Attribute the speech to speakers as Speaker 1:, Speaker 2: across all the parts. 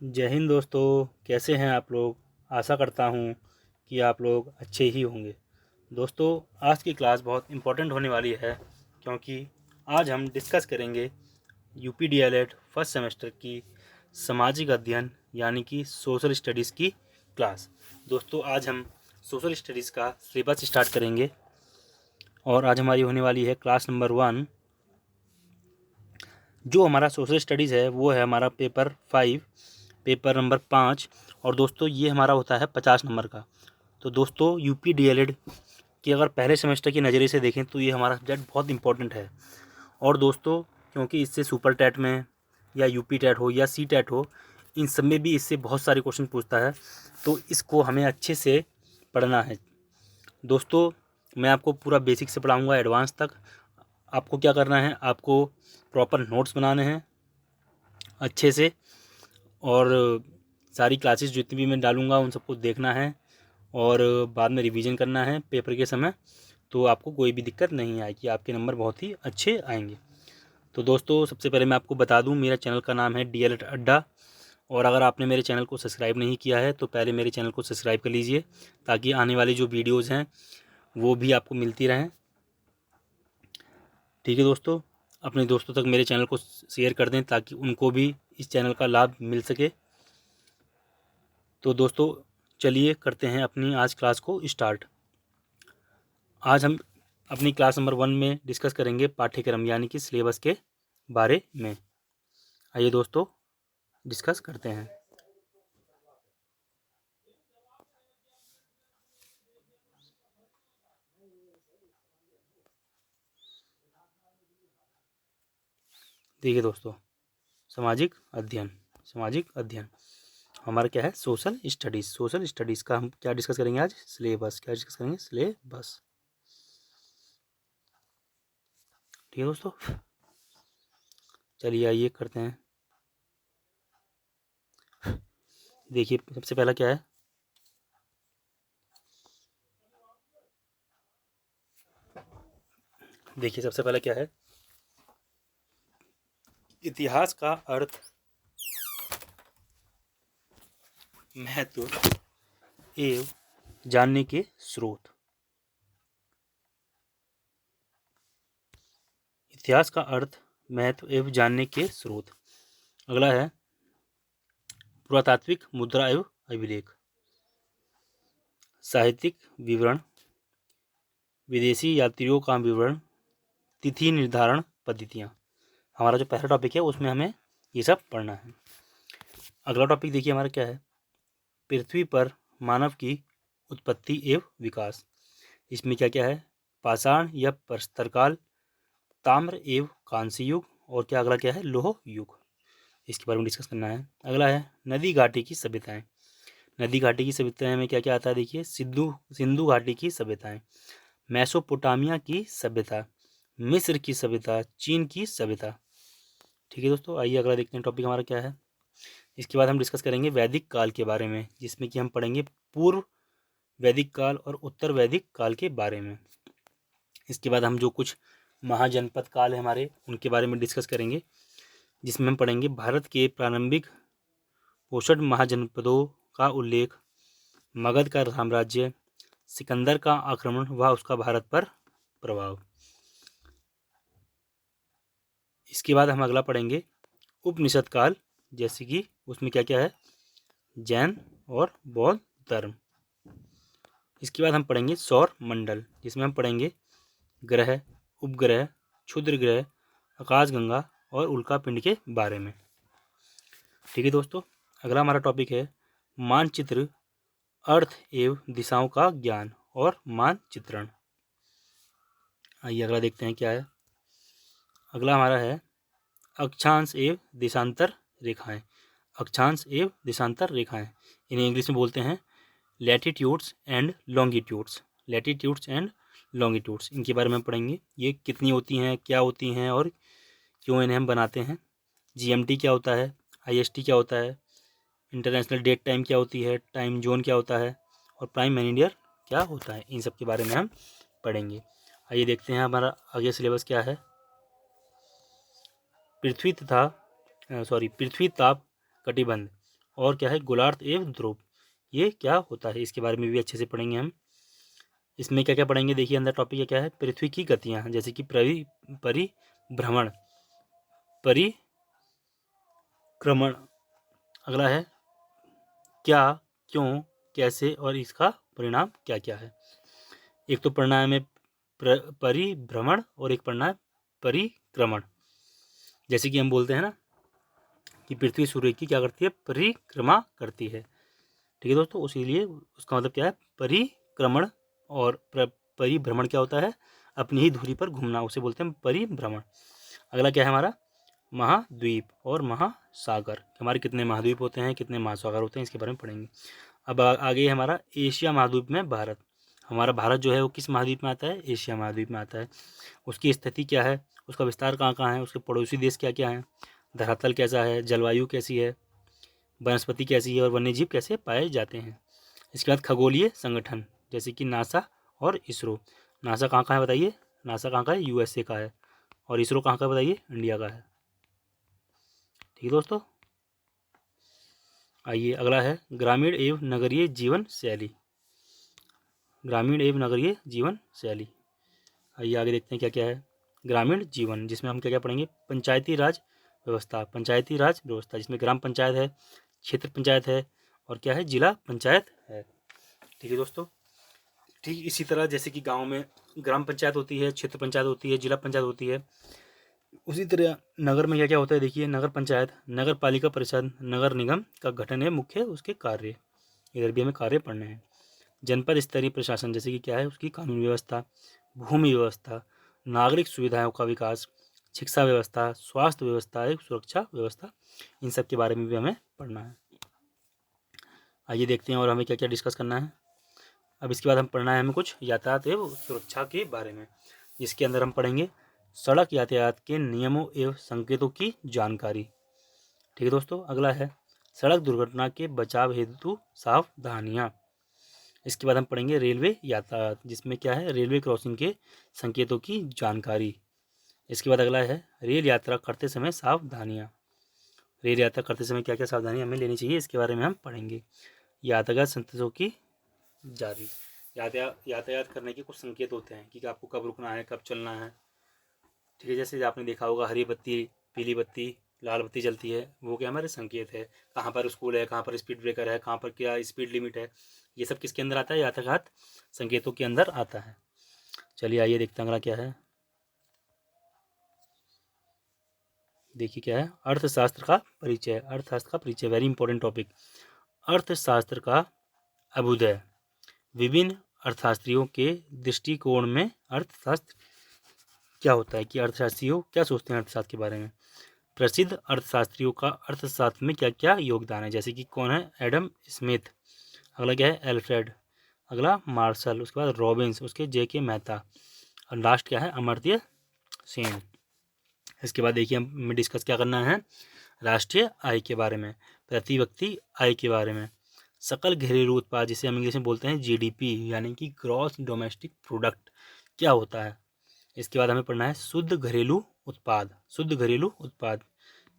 Speaker 1: जय हिंद दोस्तों, कैसे हैं आप लोग। आशा करता हूं कि आप लोग अच्छे ही होंगे। दोस्तों, आज की क्लास बहुत इम्पोर्टेंट होने वाली है क्योंकि आज हम डिस्कस करेंगे यूपी डीएलएड फर्स्ट सेमेस्टर की सामाजिक अध्ययन यानी कि सोशल स्टडीज़ की क्लास। दोस्तों, आज हम सोशल स्टडीज़ का सिलेबस स्टार्ट करेंगे और आज हमारी होने वाली है क्लास नंबर 1। जो हमारा सोशल स्टडीज़ है वो है हमारा पेपर 5, पेपर नंबर 5। और दोस्तों, ये हमारा होता है 50 नंबर का। तो दोस्तों, यूपी डीएलएड की अगर पहले सेमेस्टर के नज़रिए से देखें तो ये हमारा सब्जेक्ट बहुत इंपॉर्टेंट है। और दोस्तों, क्योंकि इससे सुपर टैट में या यूपी टैट हो या सी टैट हो, इन सब में भी इससे बहुत सारे क्वेश्चन पूछता है, तो इसको हमें अच्छे से पढ़ना है। दोस्तों, मैं आपको पूरा बेसिक से पढ़ाऊँगा एडवांस तक। आपको क्या करना है, आपको प्रॉपर नोट्स बनाने हैं अच्छे से, और सारी क्लासेस जितनी भी मैं डालूँगा उन सबको देखना है और बाद में रिवीजन करना है पेपर के समय। तो आपको कोई भी दिक्कत नहीं आएगी, आपके नंबर बहुत ही अच्छे आएंगे। तो दोस्तों, सबसे पहले मैं आपको बता दूं, मेरा चैनल का नाम है डीएलएड अड्डा। और अगर आपने मेरे चैनल को सब्सक्राइब नहीं किया है तो पहले मेरे चैनल को सब्सक्राइब कर लीजिए, ताकि आने वाली जो वीडियोज़ हैं वो भी आपको मिलती रहें। ठीक है दोस्तों, अपने दोस्तों तक मेरे चैनल को शेयर कर दें ताकि उनको भी इस चैनल का लाभ मिल सके। तो दोस्तों, चलिए करते हैं अपनी आज क्लास को स्टार्ट। आज हम अपनी क्लास नंबर 1 में डिस्कस करेंगे पाठ्यक्रम यानी कि सिलेबस के बारे में। आइए दोस्तों, डिस्कस करते हैं। देखिए दोस्तों, सामाजिक अध्ययन हमारा क्या है, सोशल स्टडीज़। सोशल स्टडीज़ का हम क्या डिस्कस करेंगे आज, सिलेबस। क्या डिस्कस करेंगे, सिलेबस। ठीक है दोस्तों, चलिए आइए करते हैं। देखिए, सबसे पहला क्या है, देखिए सबसे पहला क्या है, इतिहास का अर्थ, महत्व एवं जानने के स्रोत। इतिहास का अर्थ, महत्व एवं जानने के स्रोत। अगला है पुरातात्विक मुद्रा एवं अभिलेख। साहित्यिक विवरण, विदेशी यात्रियों का विवरण, तिथि निर्धारण पद्धतियाँ। हमारा जो पहला टॉपिक है उसमें हमें ये सब पढ़ना है। अगला टॉपिक देखिए हमारा क्या है, पृथ्वी पर मानव की उत्पत्ति एवं विकास। इसमें क्या क्या है, पाषाण या प्रस्तरकाल, ताम्र एवं कांस्य युग, और क्या अगला क्या है, लोह युग। इसके बारे में डिस्कस करना है। अगला है नदी घाटी की सभ्यताएं। नदी घाटी की सभ्यताएं में क्या क्या आता है, देखिए सिंधु घाटी की सभ्यताएं, मेसोपोटामिया की सभ्यता, मिस्र की सभ्यता, चीन की सभ्यता। ठीक है दोस्तों, आइए अगला देखते हैं टॉपिक हमारा क्या है। इसके बाद हम डिस्कस करेंगे वैदिक काल के बारे में, जिसमें कि हम पढ़ेंगे पूर्व वैदिक काल और उत्तर वैदिक काल के बारे में। इसके बाद हम जो कुछ महाजनपद काल है हमारे, उनके बारे में डिस्कस करेंगे, जिसमें हम पढ़ेंगे भारत के प्रारंभिक पोषण महाजनपदों का उल्लेख, मगध का साम्राज्य, सिकंदर का आक्रमण व उसका भारत पर प्रभाव। इसके बाद हम अगला पढ़ेंगे उपनिषद काल, जैसे कि उसमें क्या क्या है, जैन और बौद्ध धर्म। इसके बाद हम पढ़ेंगे सौर मंडल, जिसमें हम पढ़ेंगे ग्रह, उपग्रह, क्षुद्र ग्रह, आकाशगंगा और उल्कापिंड के बारे में। ठीक है दोस्तों, अगला हमारा टॉपिक है मानचित्र, अर्थ एवं दिशाओं का ज्ञान और मानचित्रण। आइए अगला देखते हैं क्या है। अगला हमारा है अक्षांश एवं देशांतर रेखाएं। अक्षांश एवं देशांतर रेखाएं, इन्हें इंग्लिश में बोलते हैं latitudes and longitudes. Latitudes and longitudes, इनके बारे में पढ़ेंगे, ये कितनी होती हैं, क्या होती हैं और क्यों इन्हें हम बनाते हैं। जीएमटी क्या होता है, आईएसटी क्या होता है, इंटरनेशनल डेट टाइम क्या होती है, टाइम जोन क्या होता है, और प्राइम मेरिडियन क्या होता है, इन सब के बारे में हम पढ़ेंगे। आइए देखते हैं हमारा आगे सिलेबस क्या है। पृथ्वी ताप कटिबंध और क्या है गोलार्ध एवं ध्रुव, ये क्या होता है, इसके बारे में भी अच्छे से पढ़ेंगे हम। इसमें क्या क्या पढ़ेंगे, देखिए अंदर टॉपिक क्या है, पृथ्वी की गतियाँ, जैसे कि परिभ्रमण, परिक्रमण। अगला है क्या, क्यों, कैसे और इसका परिणाम क्या क्या है। एक तो पढ़ना है हमें परिभ्रमण और एक पढ़ना है परिक्रमण। जैसे कि हम बोलते हैं ना कि पृथ्वी सूर्य की क्या करती है, परिक्रमा करती है, ठीक है दोस्तों। इसीलिए उसका मतलब क्या है, परिक्रमण। और परिभ्रमण क्या होता है, अपनी ही धुरी पर घूमना, उसे बोलते हैं परिभ्रमण। अगला क्या है हमारा, महाद्वीप और महासागर। हमारे कितने महाद्वीप होते हैं, कितने महासागर होते हैं, इसके बारे में पढ़ेंगे। अब आगे है हमारा एशिया महाद्वीप में भारत। हमारा भारत जो है वो किस महाद्वीप में आता है, एशिया महाद्वीप में आता है। उसकी स्थिति क्या है, उसका विस्तार कहाँ कहाँ है, उसके पड़ोसी देश क्या क्या हैं, धरातल कैसा है, जलवायु कैसी है, वनस्पति कैसी है और वन्यजीव कैसे पाए जाते हैं। इसके बाद खगोलीय संगठन, जैसे कि नासा और इसरो। नासा कहाँ का है बताइए, नासा कहाँ का है, यूएसए का है। और इसरो कहाँ का बताइए, इंडिया का है, ठीक है दोस्तों। आइए अगला है ग्रामीण एवं नगरीय जीवन शैली, ग्रामीण एवं नगरीय जीवन शैली। आइए आगे देखते हैं क्या क्या है। ग्रामीण जीवन, जिसमें हम क्या क्या पढ़ेंगे, पंचायती राज व्यवस्था, पंचायती राज व्यवस्था जिसमें ग्राम पंचायत है, क्षेत्र पंचायत है और क्या है, जिला पंचायत है, ठीक है दोस्तों। ठीक इसी तरह जैसे कि गांव में ग्राम पंचायत होती है, क्षेत्र पंचायत होती है, जिला पंचायत होती है, उसी तरह नगर में क्या क्या होता है, देखिए नगर पंचायत, नगर पालिका परिषद, नगर निगम का गठन है मुख्य उसके कार्य, इधर भी हमें कार्य पढ़ने हैं। जनपद स्तरीय प्रशासन, जैसे कि क्या है, उसकी कानून व्यवस्था, भूमि व्यवस्था, नागरिक सुविधाओं का विकास, शिक्षा व्यवस्था, स्वास्थ्य व्यवस्था एवं सुरक्षा व्यवस्था, इन सब के बारे में भी हमें पढ़ना है। आइए देखते हैं और हमें क्या क्या डिस्कस करना है। अब इसके बाद हम पढ़ना है हमें कुछ यातायात एवं सुरक्षा के बारे में, जिसके अंदर हम पढ़ेंगे सड़क यातायात के नियमों एवं संकेतों की जानकारी, ठीक है दोस्तों। अगला है सड़क दुर्घटना के बचाव हेतु सावधानियाँ। इसके बाद हम पढ़ेंगे रेलवे यातायात, जिसमें क्या है, रेलवे क्रॉसिंग के संकेतों की जानकारी। इसके बाद अगला है रेल यात्रा करते समय सावधानियाँ, रेल यात्रा करते समय क्या क्या सावधानियाँ हमें लेनी चाहिए, इसके बारे में हम पढ़ेंगे। यातायात संकेतों की जारी, यातायात करने के कुछ संकेत होते हैं कि आपको कब रुकना है, कब चलना है, ठीक है। जैसे आपने देखा होगा हरी बत्ती, पीली बत्ती, लाल बत्ती जलती है, वो क्या हमारे संकेत है, कहाँ पर स्कूल है, कहाँ पर स्पीड ब्रेकर है, कहाँ पर क्या स्पीड लिमिट है, ये सब किसके अंदर आता है, यातायात संकेतों के अंदर आता है। चलिए आइए देखते हैं अगला क्या है। देखिए क्या है, अर्थशास्त्र का परिचय, अर्थशास्त्र का परिचय वेरी इंपॉर्टेंट टॉपिक। अर्थशास्त्र का अभ्युदय, विभिन्न अर्थशास्त्रियों के दृष्टिकोण में अर्थशास्त्र क्या होता है, कि अर्थशास्त्रियों क्या सोचते हैं अर्थशास्त्र के बारे में। प्रसिद्ध अर्थशास्त्रियों का अर्थशास्त्र में क्या क्या योगदान है, जैसे कि कौन है, एडम स्मिथ, अगला क्या है, एल्फ्रेड, अगला मार्शल, उसके बाद रॉबिन्स, उसके जे के मेहता और लास्ट क्या है, अमर्त्य सेन। इसके बाद देखिए हमें डिस्कस क्या करना है, राष्ट्रीय आय के बारे में, प्रति व्यक्ति आय के बारे में, सकल घरेलू उत्पाद जिसे हम इंग्लिश में बोलते हैं जीडीपी यानी कि ग्रॉस डोमेस्टिक प्रोडक्ट क्या होता है। इसके बाद हमें पढ़ना है शुद्ध घरेलू उत्पाद, शुद्ध घरेलू उत्पाद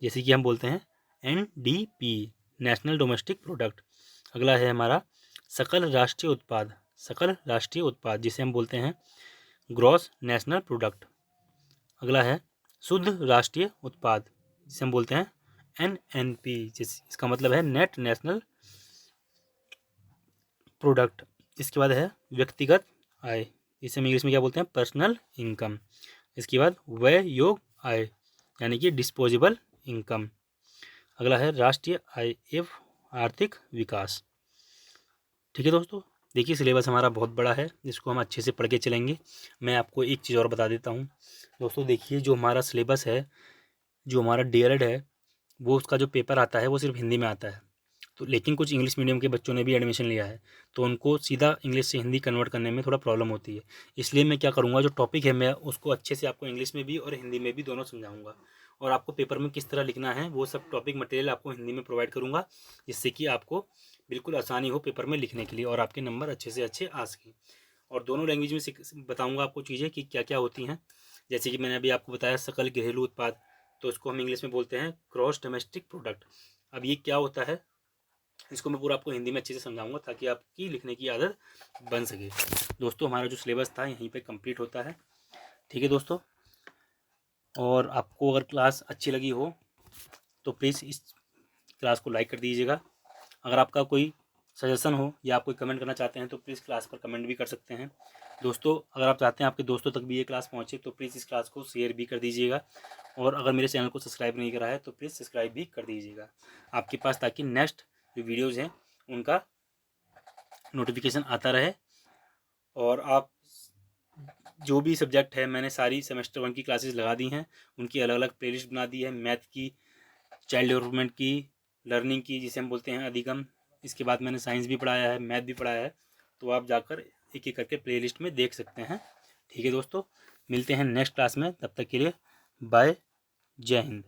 Speaker 1: जैसे कि हम बोलते हैं एनडीपी, नेशनल डोमेस्टिक प्रोडक्ट। अगला है हमारा सकल राष्ट्रीय उत्पाद, सकल राष्ट्रीय उत्पाद जिसे हम बोलते हैं ग्रॉस नेशनल प्रोडक्ट। अगला है शुद्ध राष्ट्रीय उत्पाद जिसे हम बोलते हैं एनएनपी, इसका मतलब है नेट नेशनल प्रोडक्ट। इसके बाद है व्यक्तिगत आय, इसे हम इंग्लिश में क्या बोलते हैं, पर्सनल इनकम। इसके बाद व्यय योग आय यानी कि डिस्पोजेबल इनकम। अगला है राष्ट्रीय आय एवं आर्थिक विकास, ठीक है दोस्तों। देखिए सिलेबस हमारा बहुत बड़ा है, जिसको हम अच्छे से पढ़ के चलेंगे। मैं आपको एक चीज़ और बता देता हूँ दोस्तों, देखिए जो हमारा सिलेबस है, जो हमारा डीएलएड है, वो उसका जो पेपर आता है वो सिर्फ हिंदी में आता है। तो लेकिन कुछ इंग्लिश मीडियम के बच्चों ने भी एडमिशन लिया है, तो उनको सीधा इंग्लिश से हिंदी कन्वर्ट करने में थोड़ा प्रॉब्लम होती है। इसलिए मैं क्या करूँगा, जो टॉपिक है मैं उसको अच्छे से आपको इंग्लिश में भी और हिंदी में भी दोनों समझाऊंगा, और आपको पेपर में किस तरह लिखना है वो सब टॉपिक मटेरियल आपको हिंदी में प्रोवाइड करूँगा, जिससे कि आपको बिल्कुल आसानी हो पेपर में लिखने के लिए और आपके नंबर अच्छे से अच्छे आ सकें। और दोनों लैंग्वेज में बताऊँगा आपको चीज़ें कि क्या क्या होती हैं। जैसे कि मैंने अभी आपको बताया सकल घरेलू उत्पाद, तो इसको हम इंग्लिश में बोलते हैं ग्रॉस डोमेस्टिक प्रोडक्ट। अब ये क्या होता है, इसको मैं पूरा आपको हिंदी में अच्छे से समझाऊंगा ताकि आपकी लिखने की आदत बन सके। दोस्तों हमारा जो सिलेबस था यहीं पे कंप्लीट होता है। ठीक है दोस्तों, और आपको अगर क्लास अच्छी लगी हो तो प्लीज़ इस क्लास को लाइक कर दीजिएगा। अगर आपका कोई सजेशन हो या आप कोई कमेंट करना चाहते हैं तो प्लीज़ क्लास पर कमेंट भी कर सकते हैं। दोस्तों अगर आप चाहते हैं आपके दोस्तों तक भी ये क्लास पहुँचे तो प्लीज़ इस क्लास को शेयर भी कर दीजिएगा, और अगर मेरे चैनल को सब्सक्राइब नहीं करा है तो प्लीज़ सब्सक्राइब भी कर दीजिएगा आपके पास, ताकि नेक्स्ट जो वीडियोज़ हैं उनका नोटिफिकेशन आता रहे। और आप जो भी सब्जेक्ट है मैंने सारी सेमेस्टर 1 की क्लासेस लगा दी हैं, उनकी अलग अलग प्लेलिस्ट बना दी है। मैथ की, चाइल्ड डेवलपमेंट की, लर्निंग की जिसे हम बोलते हैं अधिगम, इसके बाद मैंने साइंस भी पढ़ाया है, मैथ भी पढ़ाया है, तो आप जाकर एक एक करके प्लेलिस्ट में देख सकते हैं। ठीक है दोस्तों, मिलते हैं नेक्स्ट क्लास में, तब तक के लिए बाय, जय हिंद।